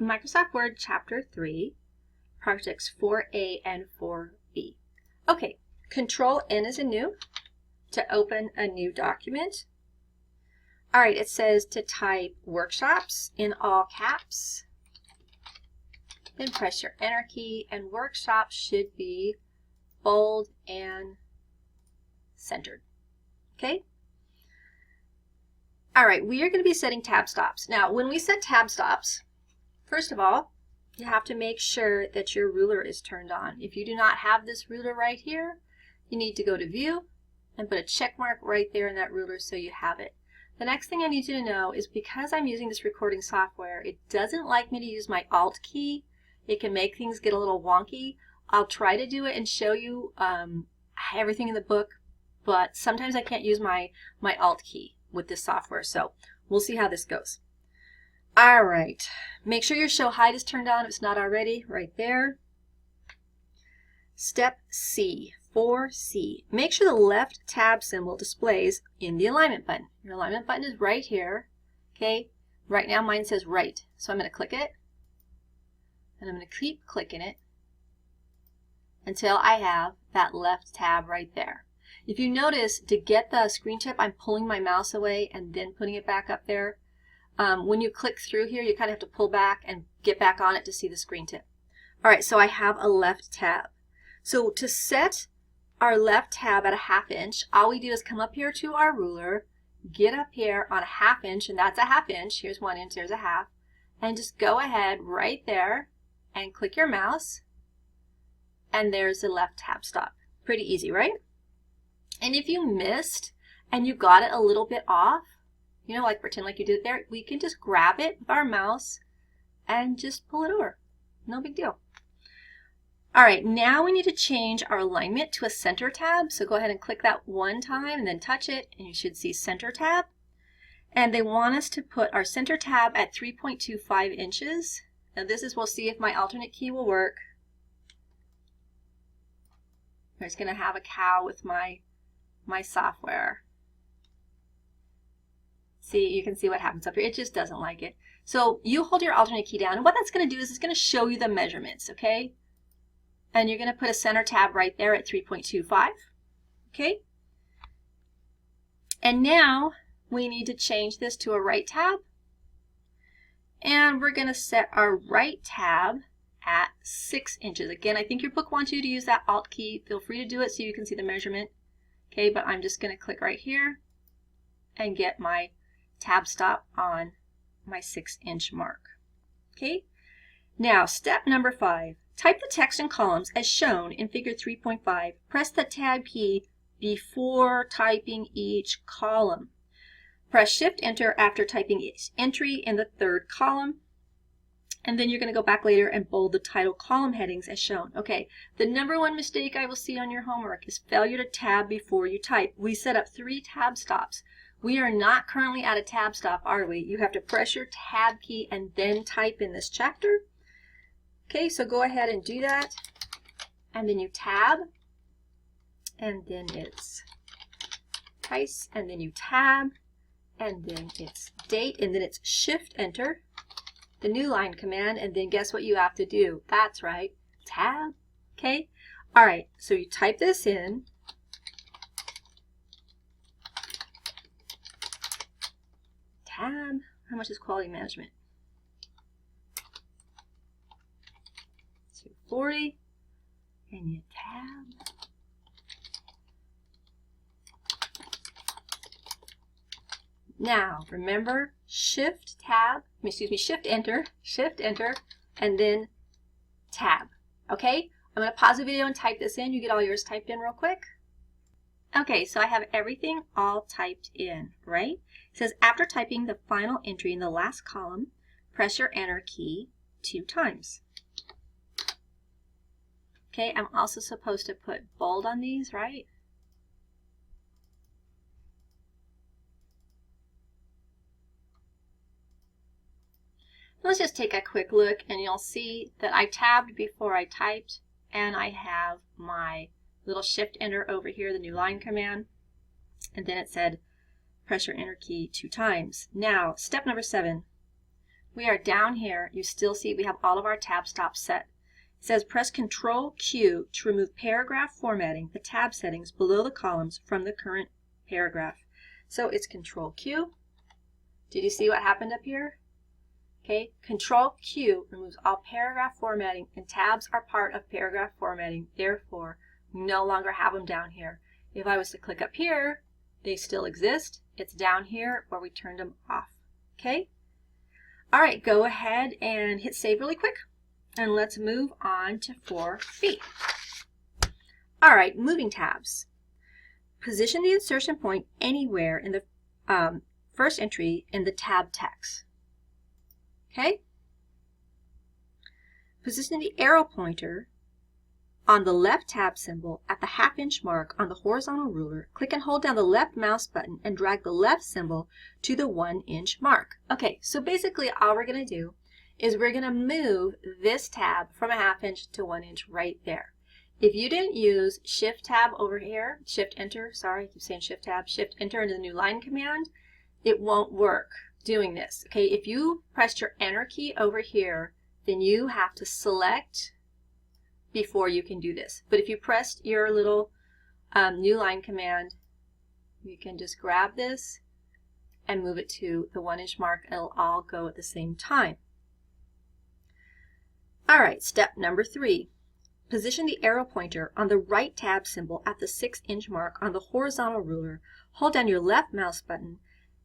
Microsoft Word Chapter 3, Projects 4A and 4B. Okay, Control N is a new to open a new document. All right, it says to type workshops in all caps. Then press your Enter key, and workshops should be bold and centered. Okay? All right, we are going to be setting tab stops. Now, when we set tab stops, first of all, you have to make sure that your ruler is turned on. If you do not have this ruler right here, you need to go to View and put a check mark right there in that ruler so you have it. The next thing I need you to know is because I'm using this recording software, it doesn't like me to use my Alt key. It can make things get a little wonky. I'll try to do it and show you everything in the book, but sometimes I can't use my Alt key with this software, so we'll see how this goes. All right, make sure your show hide is turned on if it's not already, right there. Step C, 4C. Make sure the left tab symbol displays in the alignment button. Your alignment button is right here, okay? Right now mine says right, so I'm going to click it, and I'm going to keep clicking it until I have that left tab right there. If you notice, to get the screen tip, I'm pulling my mouse away and then putting it back up there. When you click through here, you kind of have to pull back and get back on it to see the screen tip. All right, so I have a left tab. So to set our left tab at a 1/2 inch, all we do is come up here to our ruler, get up here on a 1/2 inch, and that's a 1/2 inch. Here's 1 inch, there's a 1/2. And just go ahead right there and click your mouse, and there's the left tab stop. Pretty easy, right? And if you missed and you got it a little bit off, you know, like pretend like you did it there, we can just grab it with our mouse and just pull it over. No big deal. All right, now we need to change our alignment to a center tab. So go ahead and click that one time and then touch it, and you should see center tab. And they want us to put our center tab at 3.25 inches. Now this is, we'll see if my alternate key will work. I'm just going to have a cow with my software. See, you can see what happens up here. It just doesn't like it. So you hold your alternate key down, and what that's going to do is it's going to show you the measurements, okay? And you're going to put a center tab right there at 3.25, okay? And now we need to change this to a right tab. And we're going to set our right tab at 6 inches. Again, I think your book wants you to use that Alt key. Feel free to do it so you can see the measurement. Okay, but I'm just going to click right here and get my tab stop on my 6 inch mark. Okay, now step number 5. Type the text in columns as shown in figure 3.5. Press the tab key before typing each column. Press Shift Enter after typing each entry in the 3rd column. And then you're going to go back later and bold the title column headings as shown. Okay, the number 1 mistake I will see on your homework is failure to tab before you type. We set up 3 tab stops. We are not currently at a tab stop, are we? You have to press your tab key and then type in this chapter. Okay, so go ahead and do that. And then you tab. And then it's price. And then you tab. And then it's date. And then it's Shift Enter, the new line command, and then guess what you have to do? That's right, tab. Okay, all right, so you type this in, tab. How much is quality management? 240, and you tab. Now remember, Shift Enter, and then tab. Okay, I'm going to pause the video and type this in. You get all yours typed in real quick. Okay, so I have everything all typed in, right? It says after typing the final entry in the last column, press your Enter key 2 times. Okay, I'm also supposed to put bold on these, right? Let's just take a quick look, and you'll see that I tabbed before I typed, and I have my little Shift Enter over here, the new line command, and then it said press your Enter key 2 times. Now, step number 7. We are down here. You still see we have all of our tab stops set. It says press Control Q to remove paragraph formatting, the tab settings below the columns from the current paragraph. So it's Control Q. Did you see what happened up here? Okay, Control Q removes all paragraph formatting, and tabs are part of paragraph formatting. Therefore, we no longer have them down here. If I was to click up here, they still exist. It's down here where we turned them off. Okay? All right, go ahead and hit save really quick, and let's move on to 4B. All right, moving tabs. Position the insertion point anywhere in the first entry in the tab text. Okay? Position the arrow pointer on the left tab symbol at the ½ mark on the horizontal ruler. Click and hold down the left mouse button and drag the left symbol to the 1-inch mark. Okay, so basically all we're going to do is we're going to move this tab from a ½ inch to 1 inch right there. If you didn't use Shift Tab over here, Shift Enter, sorry, I keep saying Shift Tab, Shift Enter into the new line command, it won't work doing this. Okay, if you pressed your Enter key over here, then you have to select before you can do this. But if you pressed your little new line command, you can just grab this and move it to the 1-inch mark. It'll all go at the same time. All right, step number 3. Position the arrow pointer on the right tab symbol at the 6-inch mark on the horizontal ruler. Hold down your left mouse button.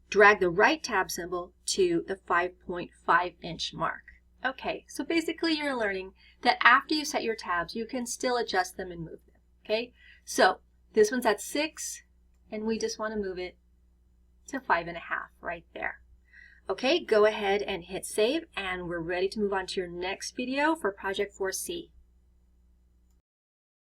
Drag the right tab symbol to the 5.5-inch mark. Okay, so basically you're learning that after you set your tabs, you can still adjust them and move them. Okay, so this one's at 6, and we just want to move it to 5.5 right there. Okay, go ahead and hit save, and we're ready to move on to your next video for Project 4C.